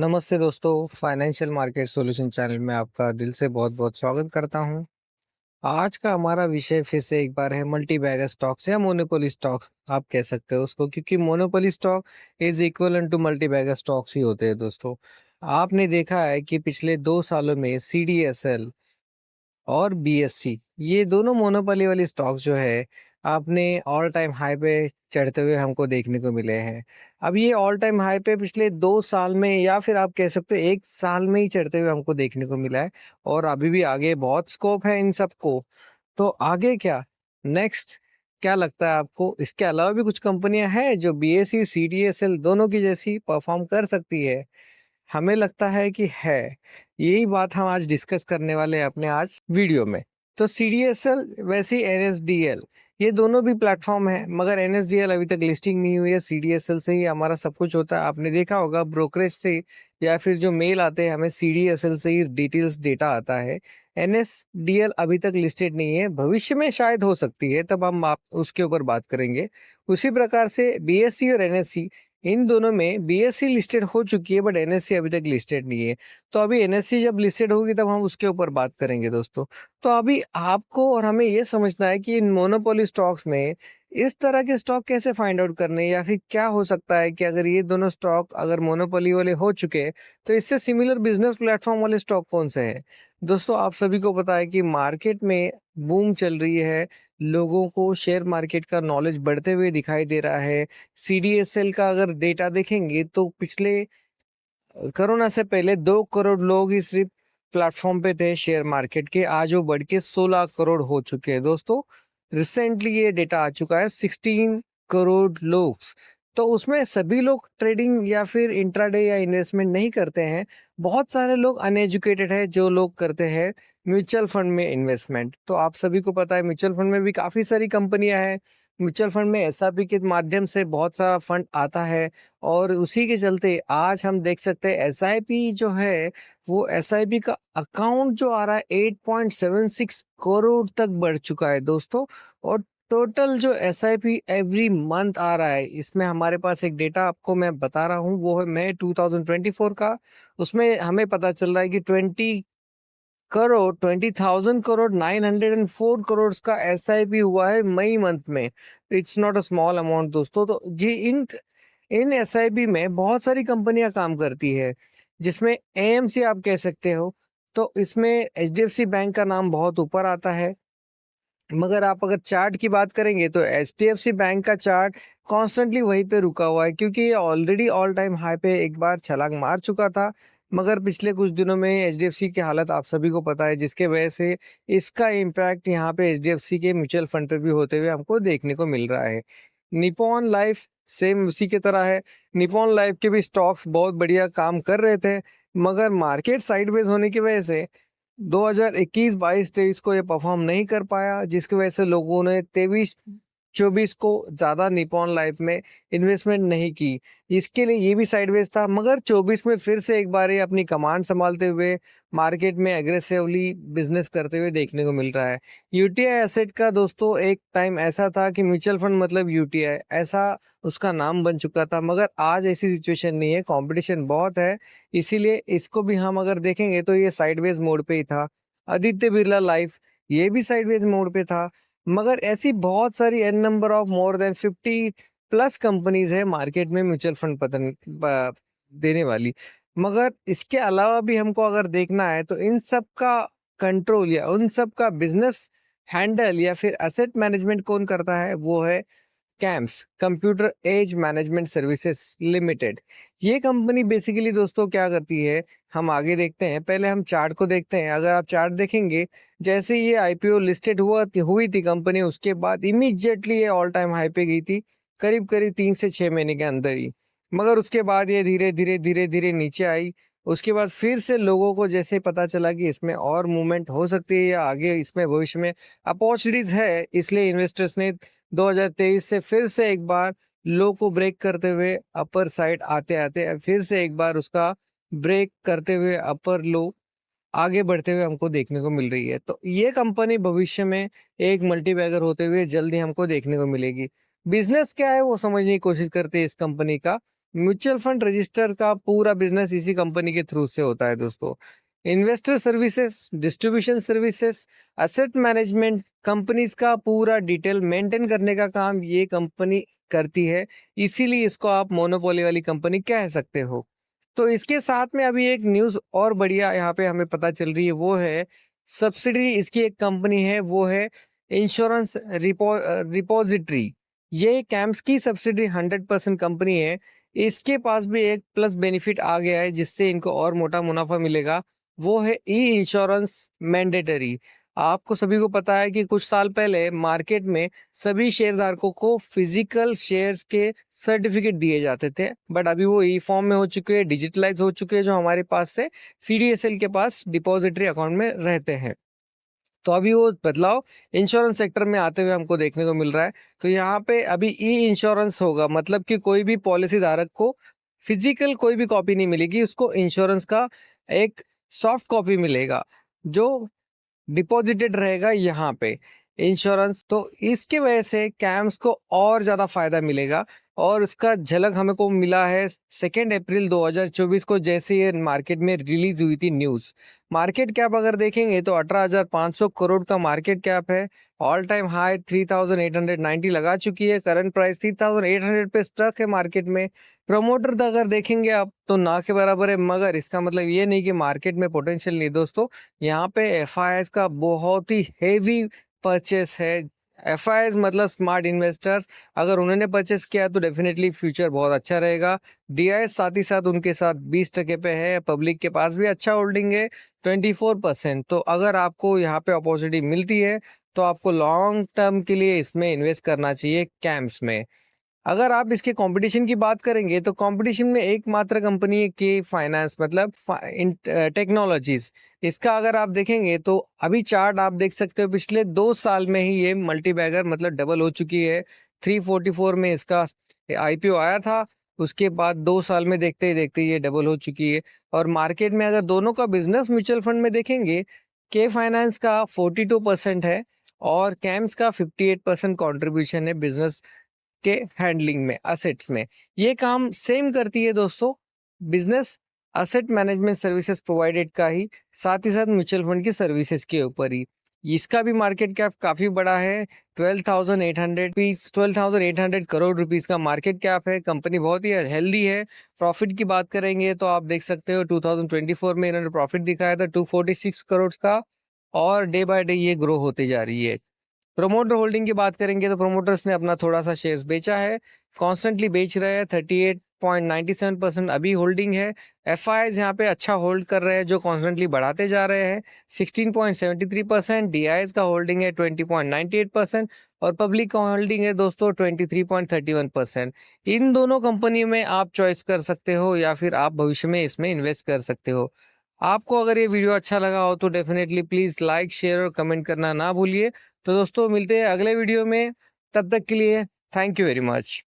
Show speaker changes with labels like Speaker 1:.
Speaker 1: नमस्ते दोस्तों, financial market solution channel में आपका दिल से बहुत-बहुत स्वागत करता हूं। आज का हमारा विषय फिर से एक बार है मल्टी बैगर स्टॉक्स या मोनोपोली स्टॉक्स आप कह सकते हो उसको, क्योंकि monopoly stock is equivalent to multi bagger stocks ही होते हैं दोस्तों। आपने देखा है कि पिछले 2 सालों में सीडीएसएल और बीएससी ये दोनों मोनोपोली वाली स्टॉक जो है आपने ऑल टाइम हाई पे चढ़ते हुए हमको देखने को मिले हैं। अब ये ऑल टाइम हाई पे पिछले 2 साल में या फिर आप कह सकते हो 1 साल में ही चढ़ते हुए हमको देखने को मिला है। और अभी भी आगे बहुत स्कोप है इन सबको। तो आगे क्या नेक्स्ट क्या लगता है आपको? इसके अलावा भी कुछ कंपनियां हैं जो बीएससी सीडीएसएल दोनों की जैसी परफॉर्म कर सकती है? हमें लगता है कि है। यही बात हम आज डिस्कस करने वाले हैं अपने आज वीडियो में। तो सीडीएसएल वैसे ही एनएसडीएल ये दोनों भी प्लेटफॉर्म है, मगर एनएसडीएल अभी तक लिस्टिंग नहीं हुई है। सीडीएसएल से ही हमारा सब कुछ होता है। आपने देखा होगा ब्रोकरेज से या फिर जो मेल आते हैं हमें सीडीएसएल से ही डिटेल्स डेटा आता है। एनएसडीएल अभी तक लिस्टेड नहीं है, भविष्य में शायद हो सकती है, तब हम आप उसके ऊपर बात करेंगे। उसी प्रकार से बीएससी और एनएससी इन दोनों में बीएससी लिस्टेड हो चुकी है, बट एनएससी अभी तक लिस्टेड नहीं है। तो अभी एनएससी जब लिस्टेड होगी तब हम उसके ऊपर बात करेंगे दोस्तों। तो अभी आपको और हमें ये समझना है कि इन मोनोपोली स्टॉक्स में इस तरह के स्टॉक कैसे फाइंड आउट करने, या फिर क्या हो सकता है कि अगर ये दोनों स्टॉक अगर मोनोपोली वाले हो चुके हैं तो इससे सिमिलर बिजनेस प्लेटफॉर्म वाले स्टॉक कौन से हैं? दोस्तों आप सभी को पता है कि मार्केट में बूम चल रही है। लोगों को शेयर मार्केट का नॉलेज बढ़ते हुए दिखाई दे रहा है। सीडीएसएल का अगर डेटा देखेंगे तो पिछले कोरोना से पहले 2 करोड़ लोग ही सिर्फ प्लेटफॉर्म पे थे शेयर मार्केट के, आज वो बढ़ के 16 करोड़ हो चुके हैं दोस्तों। रिसेंटली ये डेटा आ चुका है 16 करोड़ लोग। तो उसमें सभी लोग ट्रेडिंग या फिर इंट्राडे या इन्वेस्टमेंट नहीं करते हैं। बहुत सारे लोग अनएजुकेटेड है जो लोग करते हैं म्यूचुअल फंड में इन्वेस्टमेंट। तो आप सभी को पता है म्यूचुअल फंड में भी काफ़ी सारी कंपनियां हैं। म्यूचुअल फंड में एसआईपी के माध्यम से बहुत सारा फंड आता है, और उसी के चलते आज हम देख सकते हैं एसआईपी जो है वो एसआईपी का अकाउंट जो आ रहा है 8.76 करोड़ तक बढ़ चुका है दोस्तों। और टोटल जो एसआईपी एवरी मंथ आ रहा है, इसमें हमारे पास एक डेटा आपको मैं बता रहा हूँ, वो है मई 2024 का। उसमें हमें पता चल रहा है कि 20,000 करोड़ 904 करोड़ का एसआईपी हुआ है मई मंथ में। It's not a small amount दोस्तों। तो जी इन इन एसआईपी में बहुत सारी कंपनियां काम करती है, जिसमें एएमसी आप कह सकते हो। तो इसमें एचडीएफसी बैंक का नाम बहुत ऊपर आता है। मगर आप अगर चार्ट की बात करेंगे तो एचडीएफसी बैंक का चार्ट कॉन्स्टेंटली वहीं पे रुका हुआ है, क्योंकि ये ऑलरेडी ऑल टाइम हाई पे एक बार छलांग मार चुका था। मगर पिछले कुछ दिनों में एचडीएफसी की हालत आप सभी को पता है, जिसके वजह से इसका इम्पैक्ट यहाँ पे एचडीएफसी के म्यूचुअल फंड पे भी होते हुए हमको देखने को मिल रहा है। निपॉन लाइफ सेम उसी की तरह है। निपॉन लाइफ के भी स्टॉक्स बहुत बढ़िया काम कर रहे थे, मगर मार्केट साइडवेज होने की वजह से 2021, 22, 23 को ये परफॉर्म नहीं कर पाया, जिसकी वजह से लोगों ने 23, 24 को ज़्यादा निपॉन लाइफ में इन्वेस्टमेंट नहीं की। इसके लिए ये भी साइडवेज था, मगर 24 में फिर से एक बार ये अपनी कमांड संभालते हुए मार्केट में एग्रेसिवली बिजनेस करते हुए देखने को मिल रहा है। यूटीआई एसेट का दोस्तों एक टाइम ऐसा था कि म्यूचुअल फंड मतलब यूटीआई ऐसा उसका नाम बन चुका था, मगर आज ऐसी सिचुएशन नहीं है, कंपटीशन बहुत है। इसीलिए इसको भी हम अगर देखेंगे तो ये साइडवेज मोड पे ही था। आदित्य बिरला लाइफ ये भी साइडवेज मोड पे था। मगर ऐसी बहुत सारी an number of more than 50 plus companies है मार्केट में म्यूचुअल फंड देने वाली। मगर इसके अलावा भी हमको अगर देखना है तो इन सब का कंट्रोल या उन सब का बिजनेस हैंडल या फिर एसेट मैनेजमेंट कौन करता है, वो है CAMS computer age management services limited. ये कंपनी बेसिकली दोस्तों क्या करती है, हम आगे देखते हैं। पहले हम चार्ट को देखते हैं। अगर आप चार्ट देखेंगे, जैसे ये आईपीओ लिस्टेड हुई थी कंपनी, उसके बाद इमीडिएटली ये ऑल टाइम हाई पे गई थी, करीब करीब 3 से 6 महीने के अंदर ही। मगर उसके बाद ये धीरे धीरे धीरे धीरे नीचे आई। उसके बाद फिर से लोगों को जैसे पता चला कि इसमें और मूवमेंट हो सकती है या आगे इसमें भविष्य में अपॉर्चुनिटीज है, इसलिए इन्वेस्टर्स ने 2023 से फिर से एक बार लो को ब्रेक करते हुए अपर साइड आते आते फिर से एक बार उसका ब्रेक करते हुए अपर लो आगे बढ़ते हुए हमको देखने को मिल रही है। तो ये कंपनी भविष्य में एक मल्टीबैगर होते हुए जल्दी हमको देखने को मिलेगी। बिजनेस क्या है वो समझने की कोशिश करते हैं इस कंपनी का। म्यूचुअल फंड रजिस्टर का पूरा बिजनेस इसी कंपनी के थ्रू से होता है दोस्तों। Investor services, distribution services, asset management, companies का पूरा डिटेल मेंटेन करने का काम ये कंपनी करती है, इसीलिए इसको आप मोनोपोली वाली कंपनी कह सकते हो। तो इसके साथ में अभी एक न्यूज़ और बढ़िया यहाँ पे हमें पता चल रही है, वो है सब्सिडरी इसकी एक कंपनी है, वो है इंश्योरेंस रिपोजिटरी। ये कैम्प्स की सब्सिडरी 100% कंपनी है। इसके पास भी एक प्लस बेनिफिट आ गया है जिससे इनको और मोटा मुनाफा मिलेगा, वो है ई इंश्योरेंस मैंडेटरी। आपको सभी को पता है कि कुछ साल पहले मार्केट में सभी शेयरधारकों को फिजिकल शेयर्स के सर्टिफिकेट दिए जाते थे, बट अभी वो ई फॉर्म में हो चुके हैं, डिजिटलाइज हो चुके हैं, जो हमारे पास से सीडीएसएल के पास डिपॉजिटरी अकाउंट में रहते हैं। तो अभी वो बदलाव इंश्योरेंस सेक्टर में आते हुए हमको देखने को मिल रहा है। तो यहाँ पे अभी ई इंश्योरेंस होगा, मतलब कि कोई भी पॉलिसी धारक को फिजिकल कोई भी कॉपी नहीं मिलेगी, उसको इंश्योरेंस का एक सॉफ्ट कॉपी मिलेगा जो डिपॉजिटेड रहेगा यहाँ पे इंश्योरेंस। तो इसके वजह से कैम्स को और ज़्यादा फायदा मिलेगा, और उसका झलक हमें को मिला है 2 अप्रैल 2024 को, जैसे ये मार्केट में रिलीज हुई थी न्यूज़। मार्केट कैप अगर देखेंगे तो 18,500 करोड़ का मार्केट कैप है। ऑल टाइम हाई 3,890 लगा चुकी है, करंट प्राइस 3,800 पे स्टक है मार्केट में। प्रमोटर अगर देखेंगे आप तो ना के बराबर है, मगर इसका मतलब ये नहीं कि मार्केट में पोटेंशियल नहीं दोस्तों। यहाँ पे एफआईआईज का बहुत ही हेवी परचेस है। एफआईआईज मतलब स्मार्ट इन्वेस्टर्स, अगर उन्होंने परचेस किया तो डेफिनेटली फ्यूचर बहुत अच्छा रहेगा। डीआईएस साथ ही साथ उनके साथ 20% पे है, पब्लिक के पास भी अच्छा होल्डिंग है 24%। तो अगर आपको यहाँ पे अपॉर्चुनिटी मिलती है तो आपको लॉन्ग टर्म के लिए इसमें इन्वेस्ट करना चाहिए कैम्प्स में। अगर आप इसके कंपटीशन की बात करेंगे तो कंपटीशन में एकमात्र कंपनी है के फाइनेंस, मतलब टेक्नोलॉजीज। इसका अगर आप देखेंगे तो अभी चार्ट आप देख सकते हो, पिछले 2 साल में ही ये मल्टी बैगर मतलब डबल हो चुकी है। 344 में इसका आईपीओ आया था, उसके बाद 2 साल में देखते ही देखते ये डबल हो चुकी है। और मार्केट में अगर दोनों का बिजनेस म्यूचुअल फंड में देखेंगे, के फाइनेंस का 42% है और कैम्स का 58% कॉन्ट्रीब्यूशन है बिजनेस के हैंडलिंग में, असेट्स में। ये काम सेम करती है दोस्तों, business asset management services provided का ही, साथ ही साथ म्यूचुअल फंड की सर्विसेज के ऊपर ही। इसका भी मार्केट कैप काफी बड़ा है, 12,800 करोड़ रुपीस का मार्केट कैप है। कंपनी बहुत ही हेल्दी है। प्रॉफिट की बात करेंगे तो आप देख सकते हो 2024 में इन्होंने प्रॉफिट दिखाया था 246 करोड़ का, और डे बाय डे ये ग्रो होती जा रही है। प्रोमोटर होल्डिंग की बात करेंगे तो प्रोमोटर्स ने अपना थोड़ा सा शेयर्स बेचा है, कॉन्स्टेंटली बेच रहे हैं। 38.97% अभी होल्डिंग है। एफआईआईज यहाँ पे अच्छा होल्ड कर रहे हैं, जो कॉन्स्टेंटली बढ़ाते जा रहे हैं। 16.73%, डीआईएस का होल्डिंग है 20.98%, और पब्लिक का होल्डिंग है दोस्तों 23.31%। इन दोनों कंपनी में आप चॉइस कर सकते हो या फिर आप भविष्य में इसमें इन्वेस्ट कर सकते हो। आपको अगर ये वीडियो अच्छा लगा हो तो डेफिनेटली प्लीज़ लाइक, शेयर और कमेंट करना ना भूलिए। तो दोस्तों मिलते हैं अगले वीडियो में, तब तक के लिए थैंक यू वेरी मच।